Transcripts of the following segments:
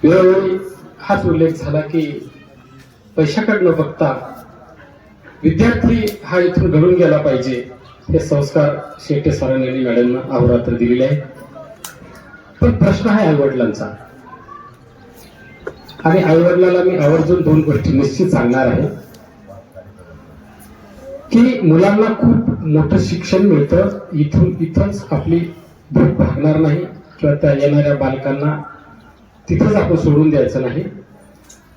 वेळोवेळी हाच उल्लेख झाला की पैशाकडे न बघता विद्यार्थी हा इथून घडून गेला पाहिजे. हे संस्कार शेटे सरांनी आणि मॅडमना अहोरात्र दिलेले आहे. पण प्रश्न आहे आईवडिलांचा, आणि आईवडिलांना मी आवर्जून दोन गोष्टी निश्चित सांगणार आहे की मुलांना खूप मोठं शिक्षण मिळतं, इथंच आपली भूक भागणार नाही किंवा त्या येणाऱ्या बालकांना तिथंच आपण सोडून द्यायचं नाही.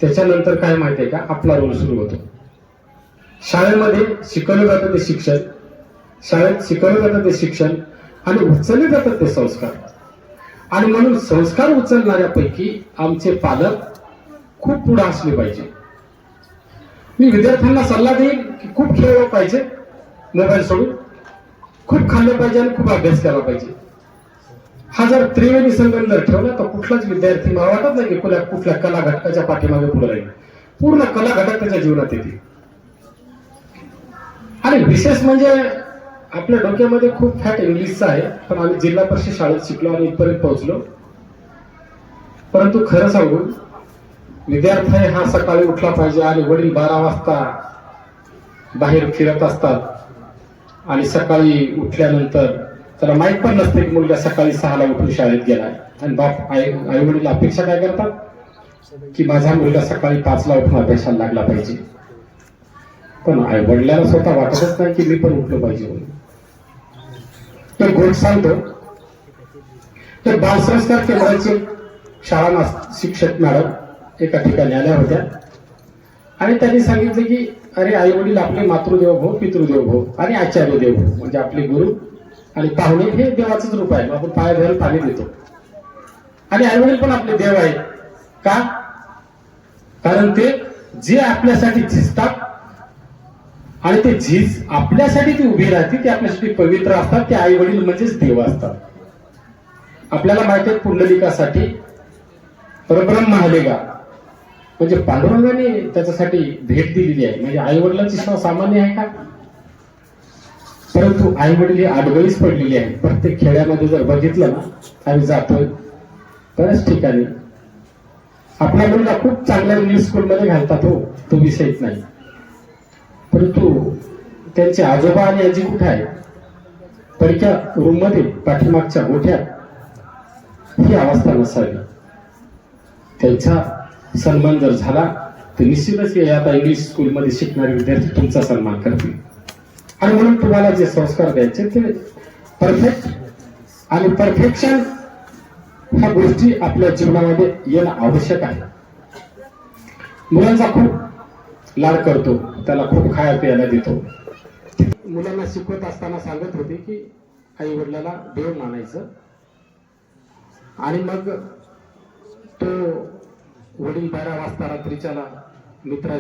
त्याच्यानंतर काय माहितीये का, आपला रोल सुरू होतो. शाळेमध्ये शिकवलं जातं ते शिक्षण, शाळेत शिकवलं जातं ते शिक्षण आणि उचलले जातात ते संस्कार. आणि म्हणून संस्कार उचलणाऱ्यापैकी आमचे पालक खूप पुढे असले पाहिजे. मी विद्यार्थ्यांना सल्ला देईन की खूप खेळलं पाहिजे, मोबाईल सोडून खूप खाल्लं पाहिजे आणि खूप अभ्यास केला पाहिजे. हा जर त्रिवेणी संगम जर ठेवला तर कुठलाच विद्यार्थी मला वाटत नाही की कुठल्या कला घटकाच्या पाठीमागे पुढे राहील. पूर्ण कला घटक त्याच्या जीवनात येते. आणि विशेष म्हणजे आपल्या डोक्यामध्ये खूप फॅट इंग्लिशचा आहे, पण आम्ही जिल्हा परिषद शाळेत शिकलो आणि इथपर्यंत पोहोचलो. परंतु खरं सांगू, विद्यार्थी हा सकाळी उठला पाहिजे आणि वडील 12 वाजता बाहेर फिरत असतात आणि सकाळी उठल्यानंतर त्याला माहित पण नसते की मुलगा सकाळी 6ला उठून शाळेत गेलाय. आणि आई वडील अपेक्षा काय करतात की माझा मुलगा सकाळी 5ला उठून अभ्यासाला लागला पाहिजे. पण आई वडिलांना स्वतः वाटतच नाही की मी पण उठलो पाहिजे म्हणून. तर गोष्ट सांगतो, तर बालसंस्कार केंद्राचे शाळा शिक्षक मॅडम एका ठिकाणी आल्या होत्या आणि त्यांनी सांगितलं की अरे आई वडील आपले मातृदेव भव, पितृदेव भव आणि आचार्य देव भव, म्हणजे आपले गुरु आणि पाहुणे हे देवाचंच रूप आहे. आपण पाया धरायला पाणी देतो आणि आई वडील पण आपले देव आहेत. का? कारण ते जे आपल्यासाठी झिजतात आणि ते झीज आपल्यासाठी ती उभी राहते, ते आपल्यासाठी पवित्र असतात. ते आई वडील म्हणजेच देव असतात. आपल्याला माहिती आहे पुंडलिकासाठी परब्रह्म आलेगा, म्हणजे पांडुरंगाने त्याच्यासाठी भेट दिलेली आहे. म्हणजे आई वडिलांची सेवा सामान्य आहे का? परंतु आई वडील ही आडगळीच पडलेली आहे. प्रत्येक खेड्यामध्ये जर बघितलं ना, आम्ही जातोय बऱ्याच ठिकाणी, आपला मुलगा खूप चांगल्या इंग्लिश स्कूलमध्ये घालतात, हो, तो विषयच नाही. परंतु त्यांचे आजोबा आणि आजी कुठे आहे? पडक्या रूम मध्ये पाठीमागच्या गोठ्यात. ही अवस्था नसावी. त्यांचा सन्मान जर झाला तर निश्चितच आता इंग्लिश स्कूलमध्ये शिकणारे विद्यार्थी तुमचा सन्मान करतील. आणि म्हणून तुम्हाला जे संस्कार द्यायचे ते परफेक्ट आणि परफेक्शन ह्या गोष्टी आपल्या जीवनामध्ये येणं आवश्यक आहे. मुलांचा खूप लाड करतो, त्याला खूप खाया प्यायला देतो. मुलांना शिकवत असताना सांगत होते की आई वडिलाला देव मानायचं आणि मग तो वडील 12 वाजता रात्रीच्याला मित्र